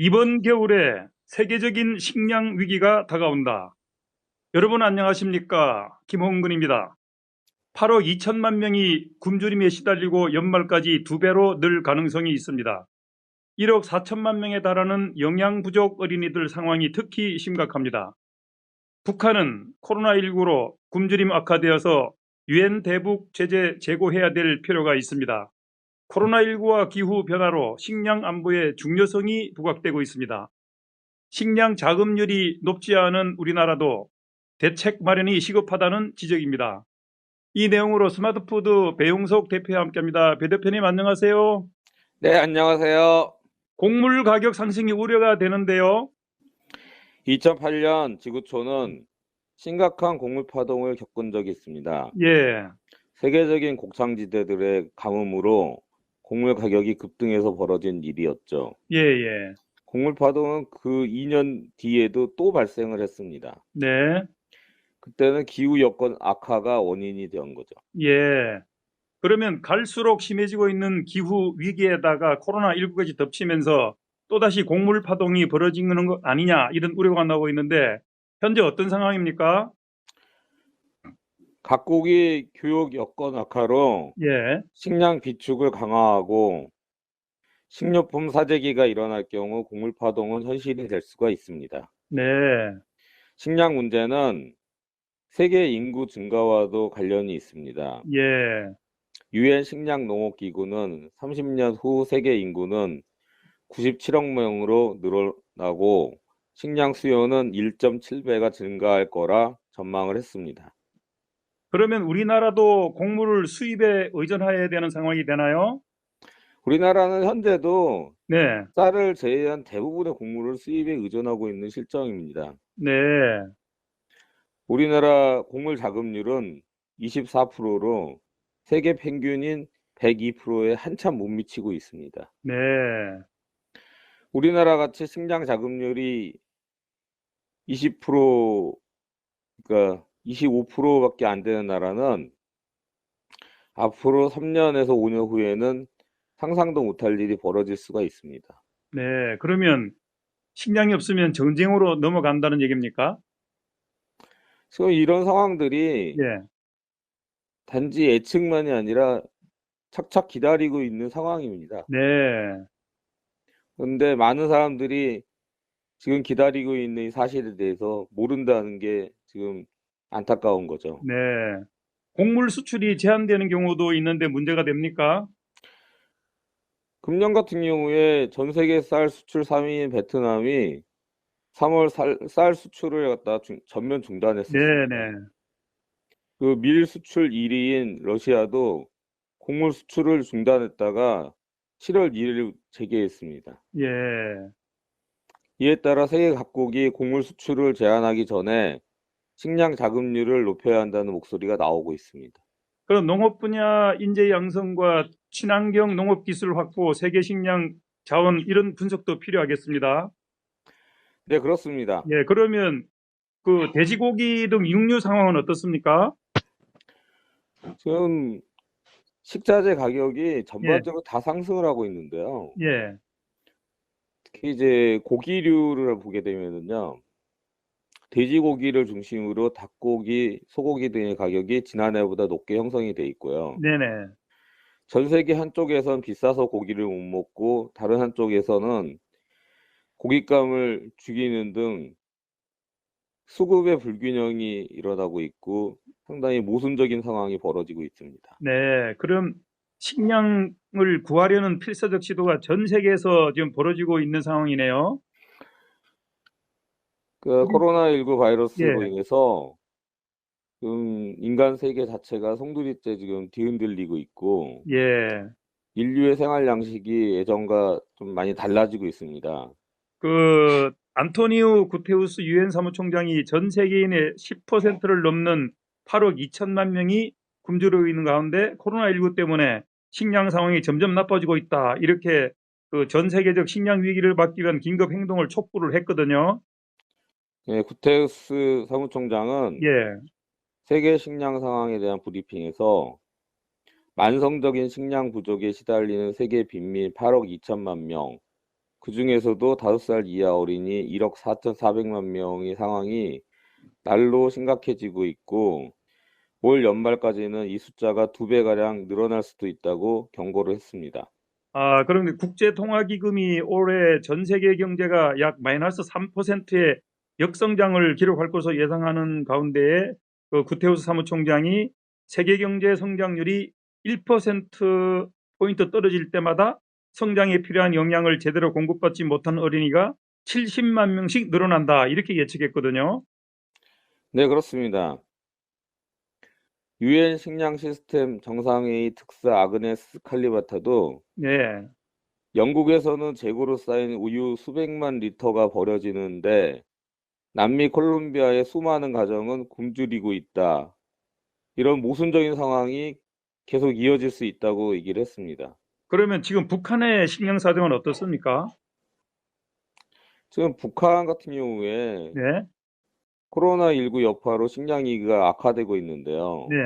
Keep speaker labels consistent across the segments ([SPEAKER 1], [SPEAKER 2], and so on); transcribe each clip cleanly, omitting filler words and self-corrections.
[SPEAKER 1] 이번 겨울에 세계적인 식량 위기가 다가온다. 여러분 안녕하십니까? 김홍근입니다. 8억 2천만 명이 굶주림에 시달리고 연말까지 2배로 늘 가능성이 있습니다. 1억 4천만 명에 달하는 영양 부족 어린이들 상황이 특히 심각합니다. 북한은 코로나19로 굶주림 악화되어서 유엔 대북 제재 재고해야 될 필요가 있습니다. 코로나19와 기후 변화로 식량 안보의 중요성이 부각되고 있습니다. 식량 자급률이 높지 않은 우리나라도 대책 마련이 시급하다는 지적입니다. 이 내용으로 스마트푸드 배용석 대표와 함께합니다. 배 대표님 안녕하세요.
[SPEAKER 2] 네, 안녕하세요.
[SPEAKER 1] 곡물 가격 상승이 우려가 되는데요.
[SPEAKER 2] 2008년 지구촌은 심각한 곡물 파동을 겪은 적이 있습니다.
[SPEAKER 1] 예,
[SPEAKER 2] 세계적인 곡창지대들의 가뭄으로 곡물 가격이 급등해서 벌어진 일이었죠.
[SPEAKER 1] 예.
[SPEAKER 2] 곡물 파동은 그 2년 뒤에도 또 발생을 했습니다.
[SPEAKER 1] 네,
[SPEAKER 2] 그때는 기후 여건 악화가 원인이 된 거죠.
[SPEAKER 1] 예. 그러면 갈수록 심해지고 있는 기후 위기에다가 코로나19까지 덮치면서 또다시 곡물 파동이 벌어지는 것 아니냐 이런 우려가 나오고 있는데 현재 어떤 상황입니까?
[SPEAKER 2] 각국이 교육 여건 악화로
[SPEAKER 1] 예,
[SPEAKER 2] 식량 비축을 강화하고 식료품 사재기가 일어날 경우 곡물 파동은 현실이 될 수가 있습니다.
[SPEAKER 1] 네,
[SPEAKER 2] 식량 문제는 세계 인구 증가와도 관련이 있습니다.
[SPEAKER 1] 예.
[SPEAKER 2] 유엔 식량 농업 기구는 30년 후 세계 인구는 97억 명으로 늘어나고 식량 수요는 1.7배가 증가할 거라 전망을 했습니다.
[SPEAKER 1] 그러면 우리나라도 곡물을 수입에 의존해야 되는 상황이 되나요?
[SPEAKER 2] 우리나라는 현재도
[SPEAKER 1] 네,
[SPEAKER 2] 쌀을 제외한 대부분의 곡물을 수입에 의존하고 있는 실정입니다.
[SPEAKER 1] 네,
[SPEAKER 2] 우리나라 곡물 자급률은 24%로 세계 평균인 102%에 한참 못 미치고 있습니다.
[SPEAKER 1] 네,
[SPEAKER 2] 우리나라 같이 식량 자급률이 20%, 그러니까 25%밖에 안 되는 나라는 앞으로 3년에서 5년 후에는 상상도 못할 일이 벌어질 수가 있습니다.
[SPEAKER 1] 네. 그러면 식량이 없으면 전쟁으로 넘어간다는 얘기입니까?
[SPEAKER 2] 지금 이런 상황들이
[SPEAKER 1] 예,
[SPEAKER 2] 단지 예측만이 아니라 착착 기다리고 있는 상황입니다.
[SPEAKER 1] 네,
[SPEAKER 2] 그런데 많은 사람들이 지금 기다리고 있는 이 사실에 대해서 모른다는 게 지금 안타까운 거죠.
[SPEAKER 1] 네. 곡물 수출이 제한되는 경우도 있는데 문제가 됩니까?
[SPEAKER 2] 금년 같은 경우에 전 세계 쌀 수출 3위인 베트남이 3월 쌀 수출을 갖다 전면
[SPEAKER 1] 네,
[SPEAKER 2] 중단했었습니다.
[SPEAKER 1] 네,
[SPEAKER 2] 그 밀 수출 1위인 러시아도 곡물 수출을 중단했다가 7월 1일 재개했습니다.
[SPEAKER 1] 예.
[SPEAKER 2] 이에 따라 세계 각국이 곡물 수출을 제한하기 전에 식량 자급률을 높여야 한다는 목소리가 나오고 있습니다.
[SPEAKER 1] 그럼 농업 분야 인재 양성과 친환경 농업 기술 확보, 세계 식량 자원 이런 분석도 필요하겠습니다.
[SPEAKER 2] 네, 그렇습니다.
[SPEAKER 1] 예, 그러면 그 돼지고기 등 육류 상황은 어떻습니까?
[SPEAKER 2] 지금 식자재 가격이
[SPEAKER 1] 예,
[SPEAKER 2] 전반적으로 다 상승을 하고 있는데요.
[SPEAKER 1] 예,
[SPEAKER 2] 특히 이제 고기류를 보게 되면은요, 돼지고기를 중심으로 닭고기, 소고기 등의 가격이 지난해보다 높게 형성이 돼 있고요.
[SPEAKER 1] 네네,
[SPEAKER 2] 전 세계 한쪽에선 비싸서 고기를 못 먹고 다른 한쪽에서는 고깃감을 죽이는 등 수급의 불균형이 일어나고 있고 상당히 모순적인 상황이 벌어지고 있습니다.
[SPEAKER 1] 네. 그럼 식량을 구하려는 필사적 시도가 전 세계에서 지금 벌어지고 있는 상황이네요.
[SPEAKER 2] 그
[SPEAKER 1] 우리-
[SPEAKER 2] 코로나19 바이러스로
[SPEAKER 1] 예,
[SPEAKER 2] 인해서 지금 인간 세계 자체가 송두리째 지금 뒤흔들리고 있고
[SPEAKER 1] 예.
[SPEAKER 2] 인류의 생활 양식이 예전과 좀 많이 달라지고 있습니다.
[SPEAKER 1] 그 안토니우 구테우스 유엔 사무총장이 전 세계인의 10%를 넘는 8억 2천만 명이 굶주려 있는 가운데 코로나19 때문에 식량 상황이 점점 나빠지고 있다. 이렇게 그 전 세계적 식량 위기를 막기 위한 긴급 행동을 촉구를 했거든요.
[SPEAKER 2] 예, 구테우스 사무총장은
[SPEAKER 1] 예,
[SPEAKER 2] 세계 식량 상황에 대한 브리핑에서 만성적인 식량 부족에 시달리는 세계 빈민 8억 2천만 명, 그중에서도 5살 이하 어린이 1억 4,400만 명의 상황이 날로 심각해지고 있고 올 연말까지는 이 숫자가 2배가량 늘어날 수도 있다고 경고를 했습니다.
[SPEAKER 1] 그런데 국제통화기금이 올해 전 세계 경제가 약 마이너스 3%의 역성장을 기록할 것으로 예상하는 가운데에 구테우스 사무총장이 세계 경제 성장률이 1%포인트 떨어질 때마다 성장에 필요한 영양을 제대로 공급받지 못한 어린이가 70만 명씩 늘어난다 이렇게 예측했거든요.
[SPEAKER 2] 네, 그렇습니다. 유엔 식량 시스템 정상회의 특사 아그네스 칼리바타도
[SPEAKER 1] 네,
[SPEAKER 2] 영국에서는 재고로 쌓인 우유 수백만 리터가 버려지는데 남미 콜롬비아의 수많은 가정은 굶주리고 있다. 이런 모순적인 상황이 계속 이어질 수 있다고 얘기를 했습니다.
[SPEAKER 1] 그러면 지금 북한의 식량 사정은 어떻습니까?
[SPEAKER 2] 지금 북한 같은 경우에
[SPEAKER 1] 네,
[SPEAKER 2] 코로나19 여파로 식량 위기가 악화되고 있는데요.
[SPEAKER 1] 네,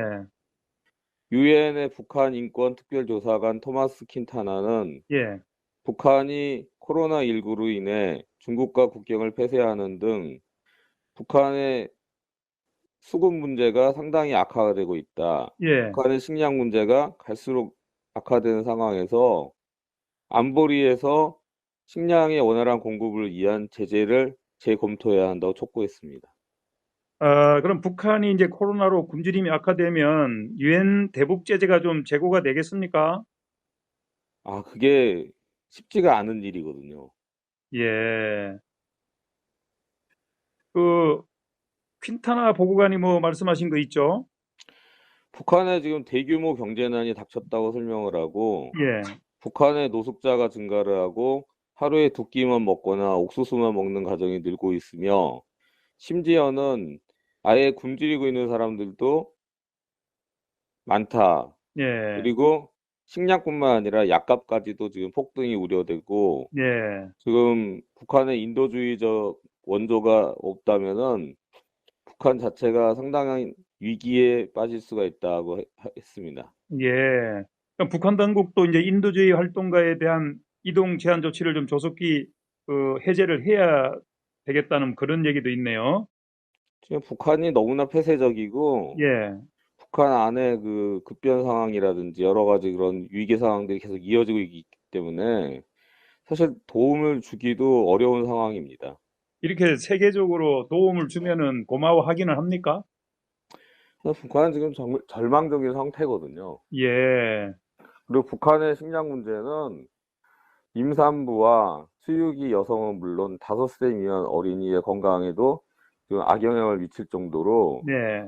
[SPEAKER 2] 유엔의 북한 인권 특별조사관 토마스 킨타나는
[SPEAKER 1] 예,
[SPEAKER 2] 북한이 코로나19로 인해 중국과 국경을 폐쇄하는 등 북한의 수급 문제가 상당히 악화가 되고 있다.
[SPEAKER 1] 예.
[SPEAKER 2] 북한의 식량 문제가 갈수록 악화되는 상황에서 안보리에서 식량의 원활한 공급을 위한 제재를 재검토해야 한다고 촉구했습니다.
[SPEAKER 1] 그럼 북한이 이제 코로나로 굶주림이 악화되면 유엔 대북 제재가 좀 재고가 되겠습니까?
[SPEAKER 2] 그게 쉽지가 않은 일이거든요.
[SPEAKER 1] 예. 그 퀸타나 보고관이 뭐 말씀하신 거 있죠?
[SPEAKER 2] 북한에 지금 대규모 경제난이 닥쳤다고 설명을 하고
[SPEAKER 1] 예.
[SPEAKER 2] 북한의 노숙자가 증가를 하고 하루에 2끼만 먹거나 옥수수만 먹는 가정이 늘고 있으며 심지어는 아예 굶주리고 있는 사람들도 많다.
[SPEAKER 1] 예.
[SPEAKER 2] 그리고 식량뿐만 아니라 약값까지도 지금 폭등이 우려되고
[SPEAKER 1] 예.
[SPEAKER 2] 지금 북한의 인도주의적 원조가 없다면은 북한 자체가 상당한 위기에 빠질 수가 있다고 했습니다.
[SPEAKER 1] 예. 그럼 북한 당국도 이제 인도주의 활동가에 대한 이동 제한 조치를 좀 조속히 해제를 해야 되겠다는 그런 얘기도 있네요.
[SPEAKER 2] 지금 북한이 너무나 폐쇄적이고
[SPEAKER 1] 예.
[SPEAKER 2] 북한 안에 그 급변 상황이라든지 여러 가지 그런 위기 상황들이 계속 이어지고 있기 때문에 사실 도움을 주기도 어려운 상황입니다.
[SPEAKER 1] 이렇게 세계적으로 도움을 주면은 고마워하기는 합니까?
[SPEAKER 2] 그래서 북한은 지금 정말 절망적인 상태거든요.
[SPEAKER 1] 예.
[SPEAKER 2] 그리고 북한의 식량 문제는 임산부와 수유기 여성은 물론 5세 미만 어린이의 건강에도 지금 악영향을 미칠 정도로
[SPEAKER 1] 네.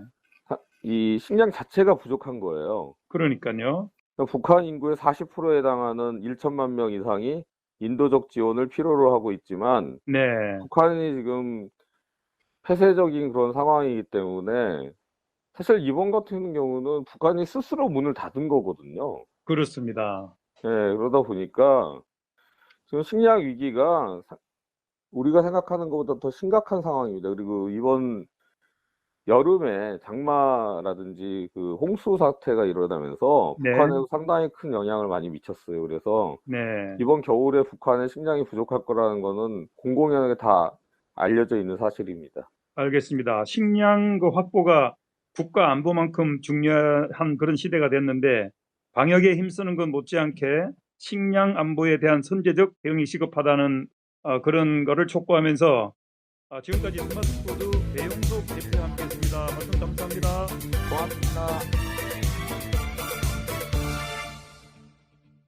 [SPEAKER 2] 이 식량 자체가 부족한 거예요.
[SPEAKER 1] 그러니까요.
[SPEAKER 2] 그러니까 북한 인구의 40%에 해당하는 1천만 명 이상이 인도적 지원을 필요로 하고 있지만
[SPEAKER 1] 네.
[SPEAKER 2] 북한이 지금 폐쇄적인 그런 상황이기 때문에 사실 이번 같은 경우는 북한이 스스로 문을 닫은 거거든요.
[SPEAKER 1] 그렇습니다.
[SPEAKER 2] 예, 그러다 보니까 지금 식량 위기가 우리가 생각하는 것보다 더 심각한 상황입니다. 그리고 이번 여름에 장마라든지 그 홍수 사태가 일어나면서
[SPEAKER 1] 네.
[SPEAKER 2] 북한에도 상당히 큰 영향을 많이 미쳤어요. 그래서
[SPEAKER 1] 네.
[SPEAKER 2] 이번 겨울에 북한에 식량이 부족할 거라는 거는 공공연하게 다 알려져 있는 사실입니다.
[SPEAKER 1] 알겠습니다. 식량 확보가 국가 안보만큼 중요한 그런 시대가 됐는데 방역에 힘쓰는 건 못지않게 식량 안보에 대한 선제적 대응이 시급하다는 그런 거를 촉구하면서 지금까지 스마트포드 배용석 대표와 함께했습니다. 말씀 감사합니다.
[SPEAKER 2] 고맙습니다.